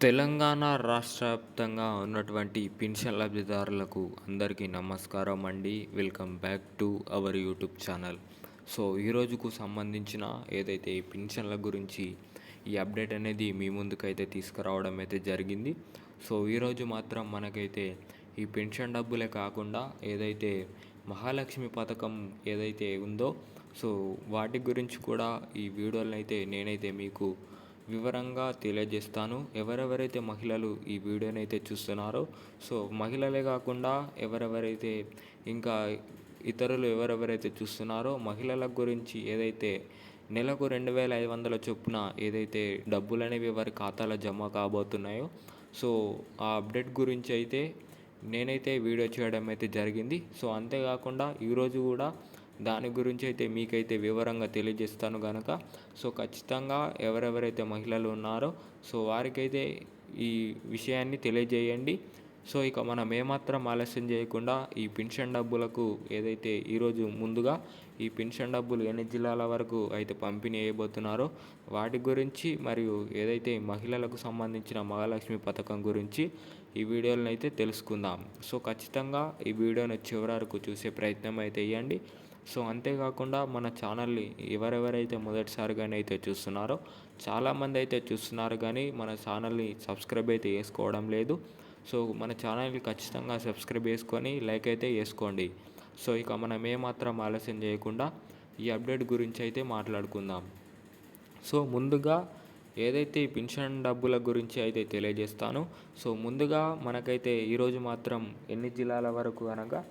తెలంగాణ రాష్ట్ర వ్యాప్తంగా ఉన్నటువంటి పెన్షన్ లబ్ధిదారులకు అందరికీ నమస్కారం అండి. Welcome back to our YouTube channel. So ఈ రోజుకు సంబంధించిన ఏదైతే ఈ పెన్షన్ల గురించి ఈ అప్డేట్ అనేది మీ ముందుకైతే తీసుకురావడం అయితే జరిగింది. సో ఈరోజు మాత్రం మనకైతే ఈ పెన్షన్ డబ్బులే కాకుండా ఏదైతే మహాలక్ష్మి పథకం ఏదైతే ఉందో సో వాటి గురించి కూడా ఈ వీడియోలను అయితే నేనైతే మీకు వివరంగా తెలియజేస్తాను. ఎవరెవరైతే మహిళలు ఈ వీడియోని అయితే చూస్తున్నారో సో మహిళలే కాకుండా ఎవరెవరైతే ఇంకా ఇతరులు ఎవరెవరైతే చూస్తున్నారో మహిళల గురించి ఏదైతే నెలకు 2,500 చొప్పున ఏదైతే డబ్బులు అనేవి వారి ఖాతాలో జమ కాబోతున్నాయో సో ఆ అప్డేట్ గురించి అయితే నేనైతే వీడియో చేయడం అయితే జరిగింది. సో అంతేకాకుండా ఈరోజు కూడా దాని గురించి అయితే మీకైతే వివరంగా తెలియజేస్తాను కనుక సో ఖచ్చితంగా ఎవరెవరైతే మహిళలు ఉన్నారో సో వారికైతే ఈ విషయాన్ని తెలియజేయండి. సో ఇక మనం ఏమాత్రం ఆలస్యం చేయకుండా ఈ పెన్షన్ డబ్బులకు ఏదైతే ఈరోజు ముందుగా ఈ పెన్షన్ డబ్బులు ఎన్ని జిల్లాల వరకు అయితే పంపిణీ చేయబోతున్నారో వాటి గురించి మరియు ఏదైతే మహిళలకు సంబంధించిన మహాలక్ష్మి పథకం గురించి ఈ వీడియోలను అయితే తెలుసుకుందాం. సో ఖచ్చితంగా ఈ వీడియోని చివరి వరకు చూసే ప్రయత్నం అయితే చేయండి. సో అంతేకాకుండా మన ఛానల్ని ఎవరెవరైతే మొదటిసారిగానైతే చూస్తున్నారో చాలామంది అయితే చూస్తున్నారు కానీ మన ఛానల్ని సబ్స్క్రైబ్ అయితే చేసుకోవడం లేదు. సో మన ఛానల్ని ఖచ్చితంగా సబ్స్క్రైబ్ చేసుకొని లైక్ అయితే చేసుకోండి. సో ఇక మనం ఏమాత్రం ఆలస్యం చేయకుండా ఈ అప్డేట్ గురించి అయితే మాట్లాడుకుందాం. సో ముందుగా ఏదైతే ఈ పెన్షన్ డబ్బుల గురించి అయితే తెలియజేస్తానో సో ముందుగా మనకైతే ఈరోజు మాత్రం ఎన్ని జిల్లాల వరకు అనగా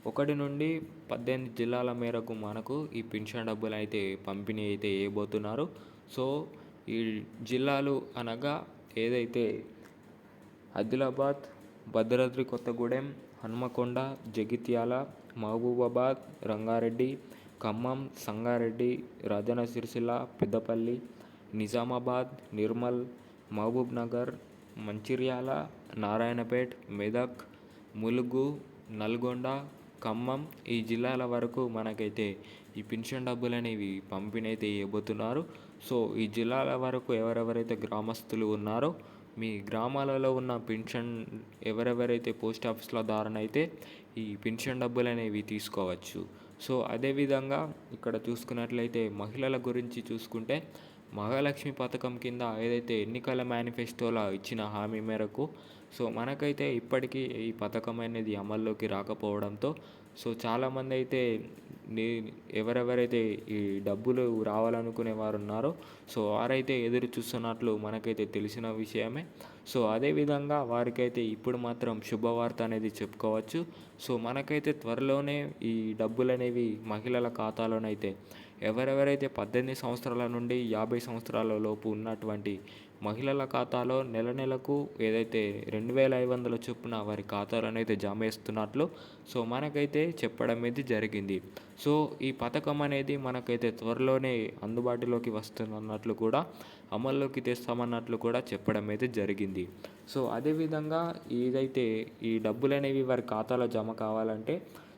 1 నుండి 18 జిల్లాల మేరకు మనకు ఈ పెన్షన్ డబ్బులు అయితే పంపిణీ అయితే చేయబోతున్నారు. సో ఈ జిల్లాలు అనగా ఏదైతే ఆదిలాబాద్, భద్రాద్రి కొత్తగూడెం, హన్మకొండ, జగిత్యాల, మహబూబాబాద్, రంగారెడ్డి, ఖమ్మం, సంగారెడ్డి, రాజన్న సిరిసిల్ల, పెద్దపల్లి, నిజామాబాద్, నిర్మల్, మహబూబ్ నగర్, మంచిర్యాల, నారాయణపేట్, మెదక్, ములుగు, నల్గొండ, ఖమ్మం ఈ జిల్లాల వరకు మనకైతే ఈ పెన్షన్ డబ్బులు అనేవి పంపిణీ అయితే చేయబోతున్నారు. సో ఈ జిల్లాల వరకు ఎవరెవరైతే గ్రామస్తులు ఉన్నారో మీ గ్రామాలలో ఉన్న పెన్షన్ ఎవరెవరైతే పోస్ట్ ఆఫీస్ల ద్వారా అయితే ఈ పెన్షన్ డబ్బులు అనేవి తీసుకోవచ్చు. సో అదేవిధంగా ఇక్కడ చూసుకున్నట్లయితే మహిళల గురించి చూసుకుంటే మహాలక్ష్మి పథకం కింద ఏదైతే ఎన్నికల మేనిఫెస్టోలో ఇచ్చిన హామీ మేరకు సో మనకైతే ఇప్పటికీ ఈ పథకం అనేది అమల్లోకి రాకపోవడంతో సో చాలామంది అయితే ఎవరెవరైతే ఈ డబ్బులు రావాలనుకునే వారు ఉన్నారో సో వారైతే ఎదురు చూస్తున్నట్లు మనకైతే తెలిసిన విషయమే. సో అదేవిధంగా వారికైతే ఇప్పుడు మాత్రం శుభవార్త అనేది చెప్పుకోవచ్చు. సో మనకైతే త్వరలోనే ఈ డబ్బులు అనేవి మహిళల ఖాతాలోనైతే ఎవరెవరైతే 18 సంవత్సరాల నుండి 50 సంవత్సరాల లోపు ఉన్నటువంటి మహిళల ఖాతాలో నెలకు ఏదైతే 2,500 చొప్పున వారి ఖాతాలోనైతే జమ చేస్తున్నట్లు సో మనకైతే చెప్పడం అయితే జరిగింది. సో ఈ పథకం అనేది మనకైతే త్వరలోనే అందుబాటులోకి వస్తున్నట్లు కూడా అమల్లోకి తెస్తామన్నట్లు కూడా చెప్పడం అయితే జరిగింది. సో అదేవిధంగా ఏదైతే ఈ డబ్బులు అనేవి వారి ఖాతాలో జమ కావాలంటే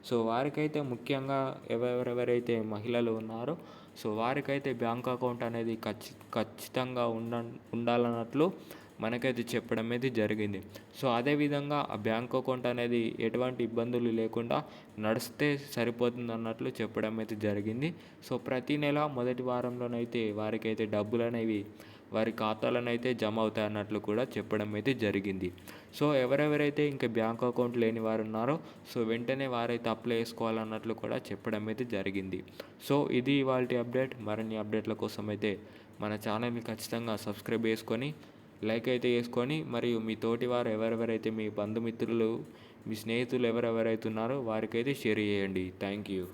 సో వారికైతే ముఖ్యంగా ఎవరెవరైతే మహిళలు ఉన్నారో సో వారికైతే బ్యాంక్ అకౌంట్ అనేది ఖచ్చితంగా ఉండాలన్నట్లు మనకైతే చెప్పడం అయితే జరిగింది. సో అదేవిధంగా ఆ బ్యాంక్ అకౌంట్ అనేది ఎటువంటి ఇబ్బందులు లేకుండా నడిస్తే సరిపోతుంది అన్నట్లు చెప్పడం అయితే జరిగింది. సో ప్రతి నెల మొదటి వారంలోనైతే వారికైతే డబ్బులు అనేవి వారి ఖాతాలోనైతే జమ అవుతాయి అన్నట్లు కూడా చెప్పడం అయితే జరిగింది. సో ఎవరెవరైతే ఇంకా బ్యాంక్ అకౌంట్ లేని వారు ఉన్నారో సో వెంటనే వారైతే అప్లై చేసుకోవాలన్నట్లు కూడా చెప్పడం అయితే జరిగింది. సో ఇది ఇవాల్టి అప్డేట్. మరిన్ని అప్డేట్ల కోసం అయితే మన ఛానల్ని ఖచ్చితంగా సబ్స్క్రైబ్ చేసుకొని లైక్ అయితే చేసుకొని మరియు మీ తోటి వారు ఎవరెవరైతే మీ బంధుమిత్రులు మీ స్నేహితులు ఎవరెవరైతే ఉన్నారో వారికైతే షేర్ చేయండి. Thank you.